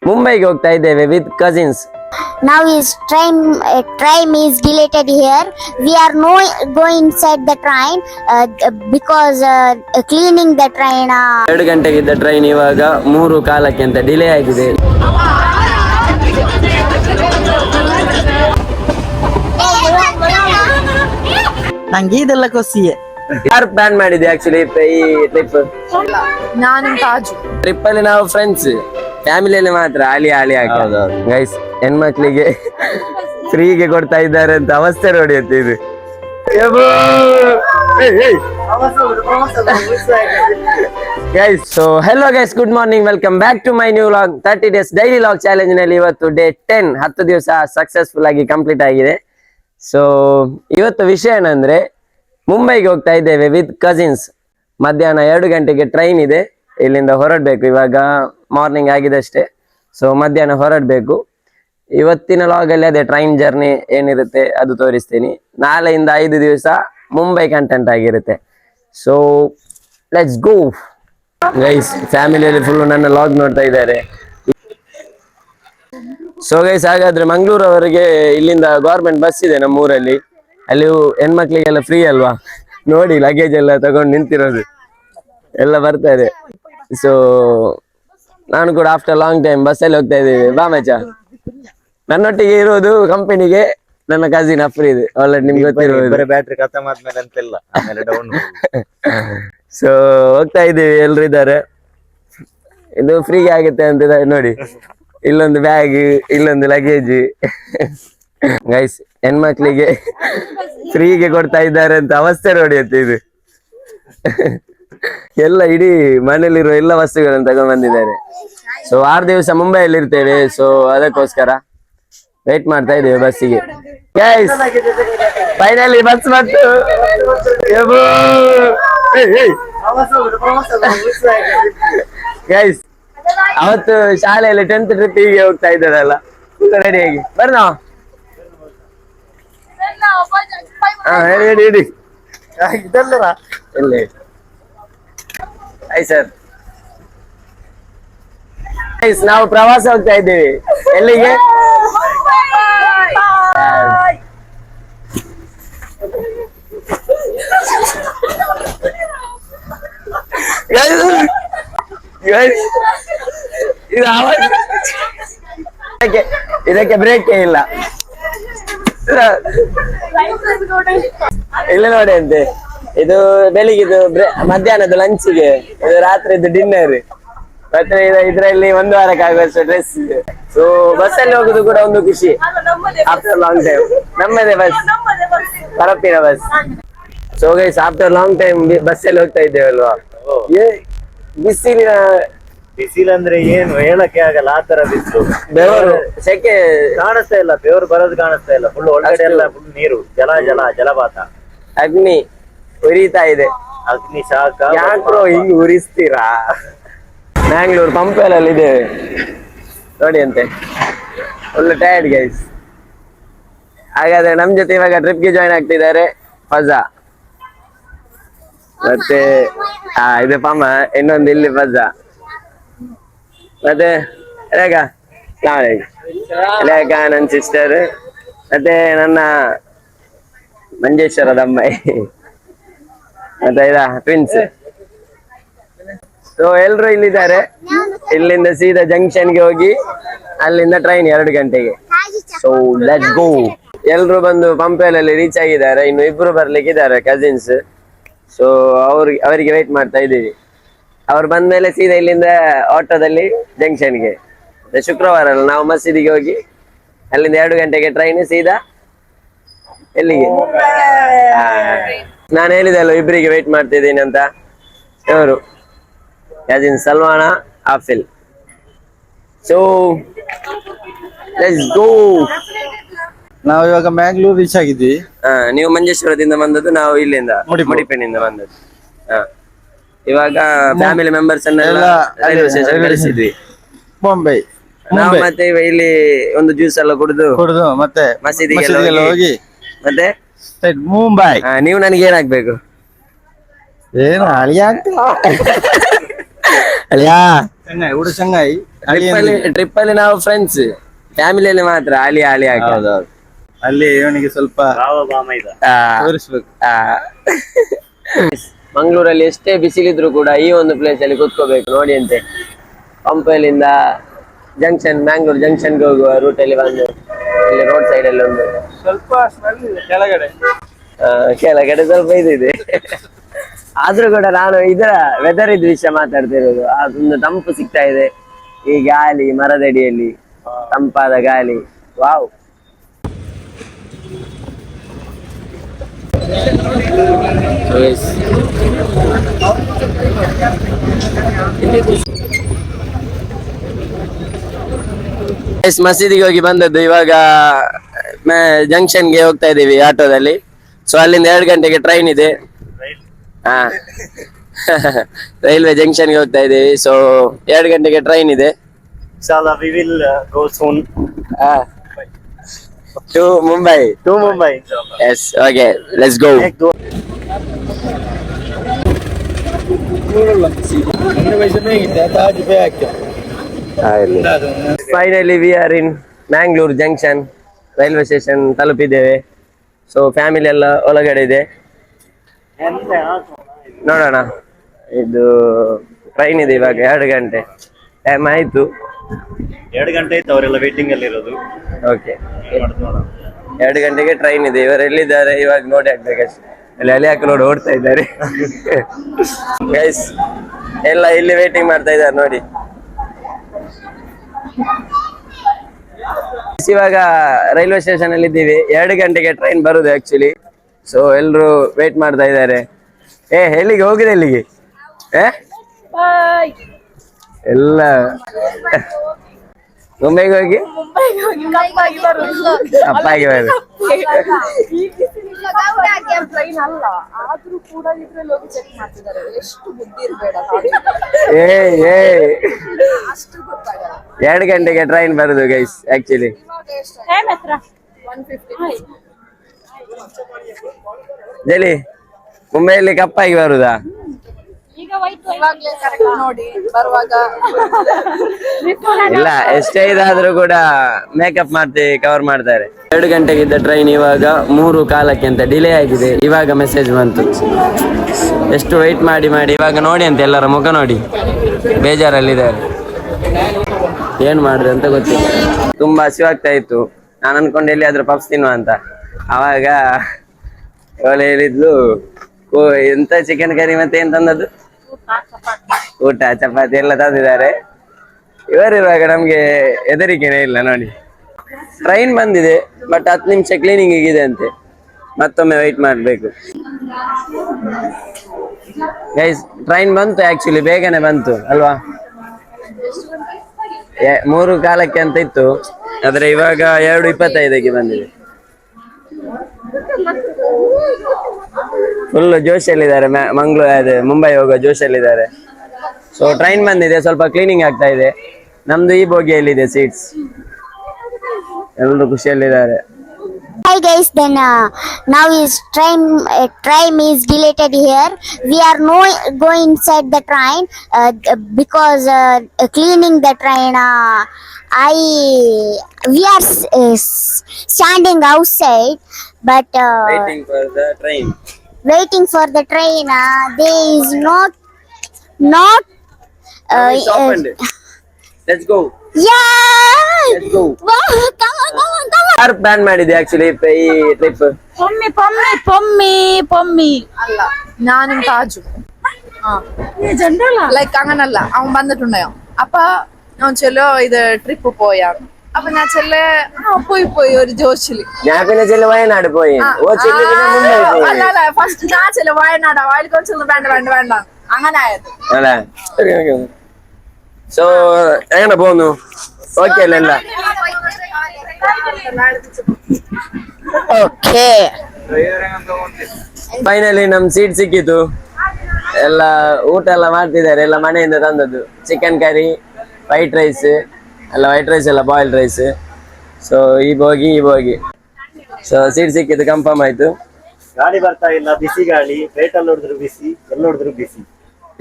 ಮುಂಬೈಗೆ ಹೋಗ್ತಾ ಇದ್ದೇವೆ with cousins. Now is train is deleted here. We are no go inside the train because cleaning the train. 2 ಗಂಟೆಗಿದ್ದ train ಇವಾಗ 3:15 ಅಂತ delay ಆಗಿದೆ. ನಂಗೆ ಇದೆಲ್ಲ ಖುಷಿಯೇ. ಯಾರು ಪ್ಲಾನ್ ಮಾಡಿದೆ ಆಕ್ಚುಲಿ ಈ ಟ್ರಿಪ್? ನಾನು ತಾಜು. ಟ್ರಿಪ್ ಅಲ್ಲಿ ನಾವು ಫ್ರೆಂಡ್ಸ್, ಫ್ಯಾಮಿಲಿಯಲ್ಲಿ ಮಾತ್ರ ಆಲಿ ಹಾಕೋದು. ಗೈಸ್, ಹೆಣ್ಮಕ್ಳಿಗೆ ಫ್ರೀಗೆ ಕೊಡ್ತಾ ಇದ್ದಾರೆ ಅಂತ ಅವಸ್ಥೆ ನೋಡಿ ಅಂತ ಇದು. Guys, so hello guys, good morning, welcome back to my new vlog. 30 days daily vlog challenge ನಲ್ಲಿ ಇವತ್ತು ಡೇ 10, 10 ದಿವಸ ಸಕ್ಸಸ್ಫುಲ್ ಆಗಿ ಕಂಪ್ಲೀಟ್ ಆಗಿದೆ. ಸೊ ಇವತ್ತು ವಿಷಯ ಏನಂದ್ರೆ, ಮುಂಬೈಗೆ ಹೋಗ್ತಾ ಇದ್ದೇವೆ ವಿತ್ ಕಸಿನ್ಸ್. ಮಧ್ಯಾಹ್ನ 2 ಗಂಟೆಗೆ ಟ್ರೈನ್ ಇದೆ, ಇಲ್ಲಿಂದ ಹೊರಡ್ಬೇಕು. ಇವಾಗ ಮಾರ್ನಿಂಗ್ ಆಗಿದಷ್ಟೇ, ಸೊ ಮಧ್ಯಾಹ್ನ ಹೊರಡ್ಬೇಕು. ಇವತ್ತಿನ ಲಾಗಲ್ಲಿ ಅದೇ ಟ್ರೈನ್ ಜರ್ನಿ ಏನಿರುತ್ತೆ ಅದು ತೋರಿಸ್ತೀನಿ. ನಾಳೆಯಿಂದ 5 ದಿವಸ ಮುಂಬೈ ಕಂಟೆಂಟ್ ಆಗಿರುತ್ತೆ. So let's go guys. ಫ್ಯಾಮಿಲಿಯಲ್ಲಿ ಫುಲ್ ನನ್ನ ಲಾಗ್ ನೋಡ್ತಾ ಇದ್ದಾರೆ. ಸೊ ಗೈಸ್, ಹಾಗಾದ್ರೆ ಮಂಗಳೂರವರೆಗೆ ಇಲ್ಲಿಂದ ಗೌರ್ಮೆಂಟ್ ಬಸ್ ಇದೆ ನಮ್ಮೂರಲ್ಲಿ. ಅಲ್ಲಿ ಹೆಣ್ಮಕ್ಳಿಗೆಲ್ಲ ಫ್ರೀ ಅಲ್ವಾ, ನೋಡಿ ಲಗೇಜ್ ಎಲ್ಲ ತಗೊಂಡು ನಿಂತಿರೋದು ಎಲ್ಲ ಬರ್ತಾರೆ. ಸೊ ನಾನು ಕೂಡ ಆಫ್ಟರ್ ಲಾಂಗ್ ಟೈಮ್ ಬಸ್ಸಲ್ಲಿ ಹೋಗ್ತಾ ಇದ್ದೀವಿ. ಬಾ ಮಚ್ಚ, ನನ್ನೊಟ್ಟಿಗೆ ಇರೋದು ಕಂಪನಿಗೆ ನನ್ನ ಕಸಿನ್ ಅಫ್ರೀದ್, ಆಲ್ರೆಡಿ ನಿಮ್ಗೆ ಗೊತ್ತಿರೋದು. ಬ್ಯಾಟ್ರಿ ಖತಮ್ ಆದ್ಮೇಲೆ ಅಂತೆಲ್ಲ ಆಮೇಲೆ ಡೌನ್. ಸೊ ಹೋಗ್ತಾ ಇದ್ದೀವಿ, ಎಲ್ರು ಇದ್ದಾರೆ. ಇದು ಫ್ರೀಗೆ ಆಗುತ್ತೆ ಅಂತ ನೋಡಿ, ಇಲ್ಲೊಂದು ಬ್ಯಾಗ್, ಇಲ್ಲೊಂದು ಲಗೇಜ್. ಗೈಸ್, ಹೆಣ್ಮಕ್ಳಿಗೆ ಫ್ರೀಗೆ ಕೊಡ್ತಾ ಇದ್ದಾರೆ ಅಂತ ಅವಸ್ಥೆ ನೋಡಿ ಅಂತ ಇದು. ಎಲ್ಲ ಇಡೀ ಮನೇಲಿರೋ ಎಲ್ಲ ವಸ್ತುಗಳನ್ನು ತಗೊಂಡ್ ಬಂದಿದ್ದಾರೆ. ಸೊ 6 ದಿವಸ ಮುಂಬೈಯಲ್ಲಿ ಇರ್ತೇವೆ. ಸೊ ಅದಕ್ಕೋಸ್ಕರ ವೇಟ್ ಮಾಡ್ತಾ ಇದ್ದೇವೆ ಬಸ್ಸಿಗೆ. ಗೈಸ್, ಫೈನಲಿ ಬಸ್ ಬಂತು. ಗೈಸ್, ಅವತ್ತು ಶಾಲೆಯಲ್ಲಿ 10th ಟ್ರಿಪ್ ಹೀಗೆ ಹೋಗ್ತಾ ಇದ್ದಾರಲ್ಲ, ರೆಡಿಯಾಗಿ ಬರ್ರಿ ನಾವು. ರೆಡಿ ಇದೆಲ್ಲ ಎಲ್ಲಿ ಆಯ್ ಸರ್. ನಾವು ಪ್ರವಾಸ ಹೋಗ್ತಾ ಇದ್ದೀವಿ. ಎಲ್ಲಿಗೆ? ಇದಕ್ಕೆ ಬ್ರೇಕ್ ಇಲ್ಲ. ಇಲ್ಲ ನೋಡಿ ಅಂತೆ, ಇದು ಬೆಳಿಗ್ಗೆದು ಮಧ್ಯಾಹ್ನದ ಲಂಚಿಗೆ, ಇದು ರಾತ್ರಿದು ಡಿನ್ನರ್, ಮತ್ತೆ ಇದ್ರಲ್ಲಿ 1 ವಾರಕ್ಕಾಗುವಷ್ಟು ಡ್ರೆಸ್. ಸೊ ಬಸ್ಸಲ್ಲಿ ಹೋಗುದು ಕೂಡ ಒಂದು ಖುಷಿ ಆಫ್ಟರ್ ಲಾಂಗ್ ಟೈಮ್. ನಮ್ಮದೇ ಬಸ್, ಪರಪ್ಪಿನ bus. So guys, after long time ಬಸ್ಸಲ್ಲಿ ಹೋಗ್ತಾ ಇದ್ದೇವಲ್ವಾ. ಬಿಸಿಲಂದ್ರೆ ಏನು ಹೇಳಕ್ಕೆ ಆಗಲ್ಲ, ಆ ತರ ಬಿಸಿಲು. ಬೆವರು, ಸೆಕೆ ಕಾಣಿಸ್ತಾ ಇಲ್ಲ, ಬೆವರು ಬರೋದು ಕಾಣಿಸ್ತಾ ಇಲ್ಲ. ಫುಲ್ ಒಳಗಡೆ ಎಲ್ಲ ಫುಲ್ ನೀರು, ಜಲಪಾತ, ಅಗ್ನಿ ಉರಿತಾ ಇದೆ. ಅಗ್ನಿ ಶಾಖ. ಯಾಕ್ರೋ ಹಿಂಗ್ ಉರಿಸ್ತೀರಾ? ಮ್ಯಾಂಗ್ಳೂರ್ ಪಂಪೆಲಲ್ಲಿ ಇದ್ದೇವೆ ನೋಡಿ ಅಂತೆ, ಒಳ್ಳೆ ಟೈರ್ಡ್ ಗೈಸ್. ಹಾಗಾದ್ರೆ ನಮ್ ಜೊತೆ ಇವಾಗ ಟ್ರಿಪ್ಗೆ ಜಾಯ್ನ್ ಆಗ್ತಿದ್ದಾರೆ ಫಜಾ, ಮತ್ತೆ ಇದು ಪಮ್ಮ, ಇನ್ನೊಂದು ಇಲ್ಲಿ ಫಜಾ, ಮತ್ತೆ ರೇಖಾ, ನನ್ನ ಸಿಸ್ಟರ್, ಮತ್ತೆ ನನ್ನ ಮಂಜೇಶ್ವರದ ಅಮ್ಮಾಯಿ, ಮತ್ತೆ ಟ್ವಿನ್ಸ್. ಸೊ ಎಲ್ರು ಇಲ್ಲಿದ್ದಾರೆ. ಇಲ್ಲಿಂದ ಸೀದಾ ಜಂಕ್ಷನ್ಗೆ ಹೋಗಿ ಅಲ್ಲಿಂದ ಟ್ರೈನ್ 2 ಗಂಟೆಗೆ. ಸೊ ಲೆಟ್ಸ್ ಗೋ. ಎಲ್ರು ಬಂದು ಪಂಪೆಲಲ್ಲಿ ರೀಚ್ ಆಗಿದ್ದಾರೆ. ಇನ್ನು 2 ಬರ್ಲಿಕ್ಕಿದ್ದಾರೆ ಕಸಿನ್ಸ್. ಸೊ ಅವರಿಗೆ ವೇಟ್ ಮಾಡ್ತಾ ಇದ್ದೀವಿ. ಅವ್ರು ಬಂದ್ಮೇಲೆ ಸೀದಾ ಇಲ್ಲಿಂದ ಆಟೋದಲ್ಲಿ ಜಂಕ್ಷನ್ಗೆ. ಶುಕ್ರವಾರ ಅಲ್ಲ, ನಾವು ಮಸೀದಿಗೆ ಹೋಗಿ ಅಲ್ಲಿಂದ 2 ಗಂಟೆಗೆ ಟ್ರೈನ್ ಸೀದಾ ಎಲ್ಲಿಗೆ? ನಾನು ಹೇಳಿದೆ ಅಲ್ಲ, ಇಬ್ಬರಿಗೆ ವೇಟ್ ಮಾಡ್ತಿದ್ದೀನಿ ಅಂತ. ಇವರು cousin Salman, Afil. So let's go. ನಾವು ಇವಾಗ ಮ್ಯಾಂಗ್ಳೂರ್ ರೀಚ್ ಆಗಿದ್ವಿ. ನೀವು ಮಂಜೇಶ್ವರದಿಂದ ಬಂದದ್ದು, ನಾವು ಇಲ್ಲಿಂದ ಮುಡಿಪೇಣಿಂದ ಬಂದದ್ದು. ಇವಾಗ ಫ್ಯಾಮಿಲಿ ಮೆಂಬರ್ಸ್ ಅನ್ನೆಲ್ಲ ರೈಲ್ವೆ ಸ್ಟೇಷನ್ ಕಳಿಸಿದ್ವಿ, ಮುಂಬೈ. ನಾವು ಮತ್ತೆ ಇಲ್ಲಿ ಒಂದು ಜ್ಯೂಸ್ ಎಲ್ಲ ಕುಡಿದು ಮತ್ತೆ ಮಸೀದಿಗೆಲ್ಲ ಹೋಗಿ ಮತ್ತೆ ಮುಂಬೈ. ನೀವು ನನಗೆ ಏನಾಗ್ಬೇಕು? ಏನು ಅಳಿಯ ಅಳಿಯಾ ಚೆನ್ನೈ ಊಟ ಚೆನ್ನೈ ಟ್ರಿಪ್ ಅಲ್ಲಿ ನಾವು ಫ್ರೆಂಡ್ಸ್, ಫ್ಯಾಮಿಲಿಯಲ್ಲಿ ಮಾತ್ರ ಅಳಿ ಅಳಿ ಹಾಕೋದು. ಅಲ್ಲಿ ಇವನಿಗೆ ಸ್ವಲ್ಪ ಭಾವ ಭಾಮ ಇದ ತೋರಿಸ್ಬೇಕು. ಮಂಗಳೂರಲ್ಲಿ ಎಷ್ಟೇ ಬಿಸಿಲಿದ್ರು ಕೂಡ ಈ ಒಂದು ಪ್ಲೇಸ್ ಅಲ್ಲಿ ಕೂತ್ಕೋಬೇಕು ನೋಡಿ ಅಂತೆ. ಪಂಪಲ್ಲಿಂದ ಜಂಕ್ಷನ್, ಮ್ಯಾಂಗ್ಳೂರ್ ಜಂಕ್ಷನ್ಗೆ ಹೋಗುವ ರೂಟ್ ಅಲ್ಲಿ ಬಂದು ಇಲ್ಲಿ ರೋಡ್ ಸೈಡ್ ಅಲ್ಲಿ ಒಂದು ಸ್ವಲ್ಪ ಸ್ಮೆಲ್ ಇದೆ ಕೆಳಗಡೆ. ಕೆಳಗಡೆ ಸ್ವಲ್ಪ ಇದಿದೆ. ಆದ್ರೂ ಕೂಡ ನಾನು ಇದರ ವೆದರ್ ಇದ್ ವಿಷಯ ಮಾತಾಡ್ತಿರೋದು. ಅದೊಂದು ತಂಪು ಸಿಗ್ತಾ ಇದೆ ಈ ಗಾಳಿ, ಮರದಡಿಯಲ್ಲಿ ತಂಪಾದ ಗಾಳಿ. ವಾವ್. ಮಸೀದಿಗೆ ಹೋಗಿ ಬಂದದ್ದು. ಇವಾಗ ಜಂಕ್ಷನ್ಗೆ ಹೋಗ್ತಾ ಇದೀವಿ ಆಟೋದಲ್ಲಿ. ಸೊ ಅಲ್ಲಿಂದ 2 ಗಂಟೆಗೆ ಟ್ರೈನ್ ಇದೆ. ಹಾ ರೈಲ್ವೆ ಜಂಕ್ಷನ್ಗೆ ಹೋಗ್ತಾ ಇದೀವಿ. ಸೊ 2 ಗಂಟೆಗೆ ಟ್ರೈನ್ ಇದೆ. Inshallah, we will go soon to Mumbai. to Mumbai. Inshallah. Yes, okay, let's go. Take dua. Finally we are in Mangalore junction. Railway station ತಲುಪಿದ್ದೇವೆ. ಸೊ ಫ್ಯಾಮಿಲಿ ಎಲ್ಲ ಒಳಗಡೆ ಇದೆ. ನೋಡೋಣ. ಇದು ಟ್ರೈನ್ ಇದೆ ಇವಾಗ 2 ಗಂಟೆ ಟೈಮ್ ಆಯ್ತು. 2 ಗಂಟೆ ಆಯ್ತು ಅವರೆಲ್ಲ ವೇಟಿಂಗ್ ಅಲ್ಲಿ ಇರೋದು. ಓಕೆ, 2 ಗಂಟೆಗೆ ಟ್ರೈನ್ ಇದೆ. ಇವರು ಎಲ್ಲಿದ್ದಾರೆ ಇವಾಗ ನೋಡಿ ಆಗ್ಬೇಕಷ್ಟೆ. ಅಲ್ಲಿ ಅಲಿ ಹಾಕಿ ಓಡ್ತಾ ಇದ್ದಾರೆ. ಗೈಸ್ ಎಲ್ಲ ಇಲ್ಲಿ ವೇಟಿಂಗ್ ಮಾಡ್ತಾ ಇದ್ದಾರೆ ನೋಡಿ. ಇವಾಗ ರೈಲ್ವೆ ಸ್ಟೇಷನ್ ಅಲ್ಲಿ ಇದ್ದೀವಿ. 2 ಗಂಟೆಗೆ ಟ್ರೈನ್ ಬರುದು ಆಕ್ಚುಲಿ. ಸೊ ಎಲ್ರು ವೇಟ್ ಮಾಡ್ತಾ ಇದ್ದಾರೆ. ಎಲ್ಲಿಗೆ ಹೋಗಿದೆ? ಎಲ್ಲಿಗೆ? ಎಲ್ಲ ಮುಂಬೈಗೆ ಹೋಗಿ ಅಪ್ಪಾಗಿ ಬರು. ಟ್ರೈನ್ ಅಲ್ಲ ಆದ್ರೂ ಕೂಡ ಇದ್ರಲ್ಲಿ ಹೋಗಿ ಚೆಕ್ ಮಾಡ್ತಿದ್ದಾರೆ. ಎಷ್ಟು ಬುದ್ಧಿ ಇರ್ಬೇಡ, ಅಷ್ಟು ಗೊತ್ತಾಗಲ್ಲ. 2 ಗಂಟೆಗೆ ಟ್ರೈನ್ ಬರುದು ಗೈಸ್ ಆಕ್ಚುಲಿ. ಜಲಿ ಮುಂಬೈಯಲ್ಲಿ ಕಪ್ಪಾಗಿ ಬರುದಾ? ಇವಾಗ್ಲೇ ಕರೆಕ್ಟ್ ನೋಡಿ ಬರುವಾಗ ಇಲ್ಲ, ಎಷ್ಟೇ ಇದಾದ್ರೂ ಕೂಡ ಮೇಕಪ್ ಮಾಡ್ತಿ ಕವರ್ ಮಾಡ್ತಾರೆ. 2 ಗಂಟೆಗಿದ್ದ ಟ್ರೈನ್ ಇವಾಗ 3:15 ಅಂತ ಡಿಲೇ ಆಗಿದೆ. ಇವಾಗ ಮೆಸೇಜ್ ಬಂತು. ಎಷ್ಟು ವೆಯ್ಟ್ ಮಾಡಿ ಮಾಡಿ ಇವಾಗ ನೋಡಿ ಅಂತ ಎಲ್ಲರ ಮುಖ ನೋಡಿ ಬೇಜಾರಲ್ಲಿದ್ದಾರೆ. ಏನ್ ಮಾಡಿದೆ ಅಂತ ಗೊತ್ತಿಲ್ಲ. ತುಂಬಾ ಹಸಿವಾಗ್ತಾ ಇತ್ತು. ನಾನು ಅನ್ಕೊಂಡು ಎಲ್ಲಿಯಾದ್ರೂ ಪಪ್ಸ್ ತಿನ್ನುವ ಅಂತ. ಅವಾಗ ಅವಳು ಹೇಳಿದ್ಲು, ಎಂತ ಚಿಕನ್ ಕರಿ ಮತ್ತೆ ಏನ್ ತಂದದ್ದು? ಊಟ, ಚಪಾತಿ ಎಲ್ಲ ತಂದಿದ್ದಾರೆ. ಇವರಿರುವಾಗ ನಮ್ಗೆ ಹೆದರಿಕೆನೇ ಇಲ್ಲ ನೋಡಿ. ಟ್ರೈನ್ ಬಂದಿದೆ, ಬಟ್ 10 ನಿಮಿಷ ಕ್ಲೀನಿಂಗ್ ಇದೆ ಅಂತೆ. ಮತ್ತೊಮ್ಮೆ ವೆಯ್ಟ್ ಮಾಡ್ಬೇಕು. ಗೈಸ್ ಟ್ರೈನ್ ಬಂತು ಆಕ್ಚುಲಿ, ಬೇಗನೆ ಬಂತು ಅಲ್ವಾ? 3:15 ಅಂತ ಇತ್ತು, ಆದ್ರೆ ಇವಾಗ 2:25ಕ್ಕೆ ಬಂದಿದೆ. ಫುಲ್ ಜೋಶಲ್ಲಿದ್ದಾರೆ. ಮುಂಬೈ ಹೋಗೋ ಜೋಶಲ್ಲಿದ್ದಾರೆ. ಸೊ ಟ್ರೈನ್ ಬಂದಿದೆ, ಸ್ವಲ್ಪ ಕ್ಲೀನಿಂಗ್ ಆಗ್ತಾ ಇದೆ. ನಮ್ದು ಈ ಬೋಗಿಯಲ್ಲಿದೆ ಸೀಟ್ಸ್. ಎಲ್ಲರೂ ಖುಷಿಯಲ್ಲಿದ್ದಾರೆ. Hi guys, then now is train is deleted here. We are no go inside the train because cleaning the train. We are standing outside, but Waiting for the train. There is not. Now it's opened. Let's go. Yeah. Let's go. Wow, come on. ಯಾರು plan ಮಾಡಿದೆ actually ಈ trip? ಪೊಮ್ಮಿ ಅಲ್ಲ, ನಾನು Thaju. Like അങ്ങനല്ല, അവൻ വന്നിട്ടുണ്ടായോ അപ്പൊ അവൻ ചെല്ലോ ഇത് ട്രിപ്പ് പോയാണ്. അപ്പൊ ഞാൻ ചെല്ലെ പോയി ഒരു ജോഷില്. ഞാൻ പിന്നെ ചെല്ല വയനാട് പോയി. അല്ല ഫസ്റ്റ് ഞാൻ ചെല്ല വയനാടാ. വയലിൽ കുറച്ചൊന്നും വേണ്ട അങ്ങനെ ആയത് അല്ലേ? സോ എങ്ങനെ പോന്നു? ഓക്കെ അല്ല? ಓಕೆ, ಫೈನಲಿ ನಮ್ ಸೀಟ್ ಸಿಕ್ಕಿತು. ಎಲ್ಲ ಊಟ ಎಲ್ಲ ಮಾಡ್ತಿದ್ದಾರೆ. ಎಲ್ಲ ಮನೆಯಿಂದ ತಂದದ್ದು ಚಿಕನ್ ಕರಿ, ವೈಟ್ ರೈಸ್ ಎಲ್ಲ ಬಾಯ್ಲ್ಡ್ ರೈಸ್. ಸೊ ಈ ಬೋಗಿ ಸೊ ಸೀಟ್ ಸಿಕ್ಕಿದ್ದು ಕನ್ಫರ್ಮ್ ಆಯ್ತು. ಗಾಳಿ ಬರ್ತಾ ಇಲ್ಲ, ಬಿಸಿ ಗಾಳಿ. ಪ್ಲೇಟ್ ಅಲ್ಲಿ ನೋಡಿದ್ರು ಬಿಸಿ, ಎಲ್ಲಿ ನೋಡಿದ್ರು ಬಿಸಿ.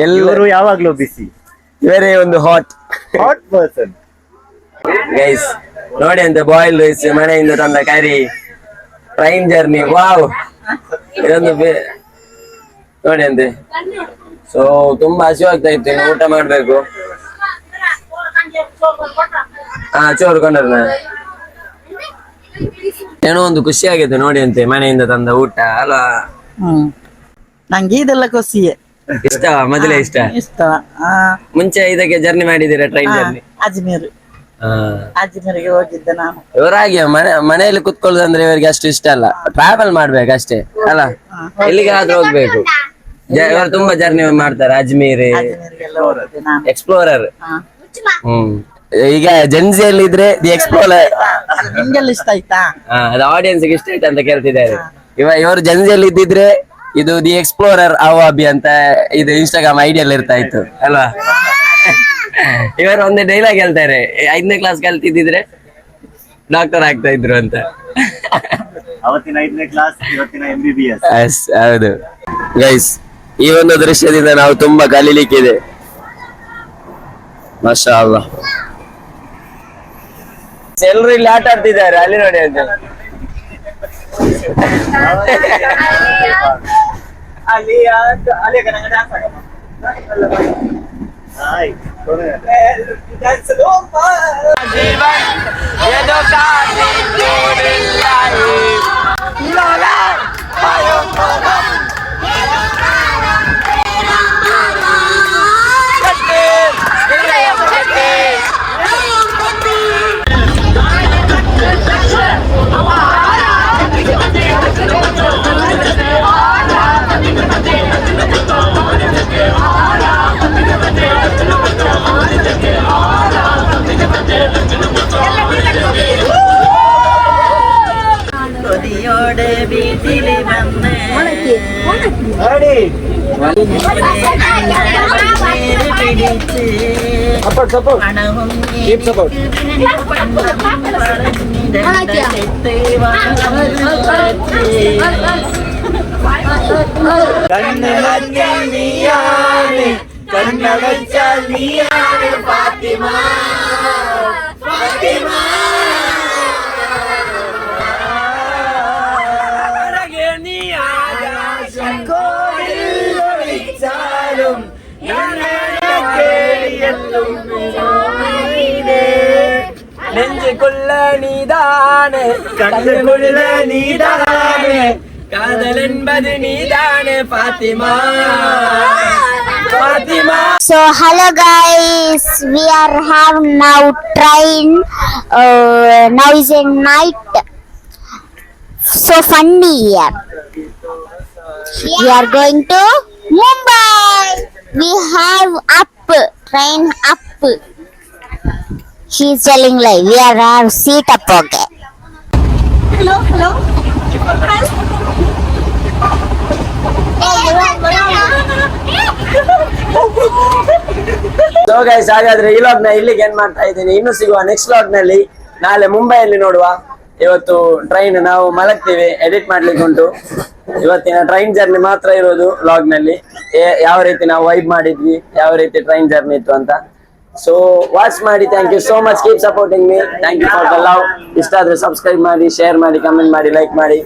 ಎಲ್ಲರೂ ಯಾವಾಗ್ಲೂ ಬಿಸಿ. ಇವರೇ ಒಂದು ಹಾಟ್ ಹಾಟ್ ಪರ್ಸನ್. ಗೈಸ್ ನೋಡಿ ಅಂತ ಬಾಯ್ಲ್ ರೈಸ್ ಮನೆಯಿಂದ ತಂದ ಕರಿ, ಟ್ರೈನ್ ಜರ್ನಿ, ವಾವ್ ಇದೊಂದು ನೋಡಿ ಅಂತೆ. ಸೊ ತುಂಬಾ ಹಸಿವಾಗ್ತಾ ಇತ್ತು, ಇನ್ನು ಊಟ ಮಾಡ್ಬೇಕು. ಹಾ ಚೋರು ಕೊಂಡ್ರ ಏನೋ ಒಂದು ಖುಷಿ ಆಗಿದೆ ನೋಡಿ ಅಂತೆ, ಮನೆಯಿಂದ ತಂದ ಊಟ ಅಲ್ವಾ. ನಂಗೆ ಇದೆಲ್ಲ ಖುಷಿಯೇ, ಇಷ್ಟ ಮೊದಲೇ ಇಷ್ಟ. ಇಷ್ಟ. ಮುಂಚೆ ಇದಕ್ಕೆ ಜರ್ನಿ ಮಾಡಿದ್ದೀರಾ ಟ್ರೈನ್ ಜರ್ನಿ? ಅಜ್ಮೀರ್ ಅಜ್ಮೀರ್ಗೆ ಹೋಗಿದ್ದೆ ನಾನು. ಇವರಾಗಿ ಮನೆಯಲ್ಲಿ ಕುತ್ಕೊಳ್ಳೋದಂದ್ರೆ ಇವರಿಗೆ ಅಷ್ಟು ಇಷ್ಟ ಅಲ್ಲ, ಟ್ರಾವೆಲ್ ಮಾಡ್ಬೇಕು ಅಷ್ಟೇ ಅಲ್ಲ, ಎಲ್ಲಿಗಾದ್ರೂ ಹೋಗ್ಬೇಕು. ಇವರು ತುಂಬಾ ಜರ್ನಿ ಮಾಡ್ತಾರೆ, ಅಜ್ಮೀರ್, ಅಜ್ಮೀರ್ಗೆಲ್ಲ ಹೋಗಿದ್ದೆ ನಾನು. ಎಕ್ಸ್ಪ್ಲೋರರ್. ಈಗ ಜೆನ್ಸಿಯಲ್ಲಿ ಇದ್ರೆ ದಿ ಎಕ್ಸ್ಪ್ಲೋರರ್. ನಿಮ್ಗೆಲ್ಲ ಇಷ್ಟ ಆಯ್ತಾ? ಅದು ಆಡಿಯನ್ಸ್ ಇಷ್ಟ ಆಯ್ತು ಅಂತ ಕೇಳ್ತಿದ್ದಾರೆ. ಇವರು ಜೆನ್ಸಿಯಲ್ಲಿ ಇದ್ದಿದ್ರೆ ಇದು ದಿ ಎಕ್ಸ್ಪ್ಲೋರರ್ ಅವಾಬಿ ಅಂತ ಇದು ಇನ್ಸ್ಟಾಗ್ರಾಮ್ ಐಡಿಯಲ್ಲಿ ಇರ್ತಾ ಇತ್ತು ಅಲ್ವಾ. ಇವರು ಒಂದು ಡೈಲಾಗ್ ಹೇಳ್ತಾರೆ, 5ನೇ ಕ್ಲಾಸ್ ಕಲ್ತಿದ್ರೆ ಡಾಕ್ಟರ್ ಆಗ್ತಾ ಇದ್ರು ಅಂತ. ಅವತ್ತಿನ 5ನೇ ಕ್ಲಾಸ್, ಇವತ್ತಿನ MBBS. ಹೌದು ಗೈಸ್, ಈ ಒಂದು ದೃಶ್ಯದಿಂದ ನಾವು ತುಂಬಾ ಕಲೀಲಿಕ್ಕಿದೆ. ಮಾಷಾ ಅಲ್ಲಾಹ್, ಎಲ್ರು ಇಲ್ಲಿ ಆಟ ಆಡ್ತಿದ್ದಾರೆ, ಅಲ್ಲಿ ನೋಡಿ ಅಂತ. ಹಾಯ್ കൊതിയോടെ വീട്ടിൽ വന്ന് പിടിച്ച് പണവും കണ്ണടച്ചാൽ നീയാണ് ഫാത്തിമ, ഫാത്തിമ. നീ ആകാശം കോവിൽ ഒളിച്ചാലും നെഞ്ചുകൊള്ള നീതാണ്, കണ്ണുകൊള്ള നീതാണ്, കാതൽ என்பது நீதானே Fathima, Fathima. So hello guys, we are have now train. Now is a night. So funny here. We are going to Mumbai. We have up train up. She is telling like we are have seat up. Okay. hello. So guys, ಹಾಗಾದ್ರೆ ಈ log ನ ಇಲ್ಲಿಗೆ ಏನ್ ಮಾಡ್ತಾ ಇದ್ದೀನಿ. ಇನ್ನು ಸಿಗುವ next log ನಲ್ಲಿ ನಾಳೆ ಮುಂಬೈಯಲ್ಲಿ ನೋಡುವ. ಇವತ್ತು ಟ್ರೈನ್ ನಾವು ಮಲಗ್ತೀವಿ, ಎಡಿಟ್ ಮಾಡ್ಲಿಕ್ಕೆ ಉಂಟು. ಇವತ್ತಿನ ಟ್ರೈನ್ ಜರ್ನಿ ಮಾತ್ರ ಇರೋದು ಲಾಗ್ ನಲ್ಲಿ, ಯಾವ ರೀತಿ ನಾವು ವೈಬ್ ಮಾಡಿದ್ವಿ, ಯಾವ ರೀತಿ ಟ್ರೈನ್ ಜರ್ನಿ ಇತ್ತು ಅಂತ. ಸೊ ವಾಚ್ ಮಾಡಿ. Thank you so much, keep supporting me. Thank you for the love. ಇಷ್ಟ ಆದ್ರೆ ಸಬ್ಸ್ಕ್ರೈಬ್ ಮಾಡಿ, ಶೇರ್ ಮಾಡಿ, ಕಮೆಂಟ್ ಮಾಡಿ, ಲೈಕ್ ಮಾಡಿ.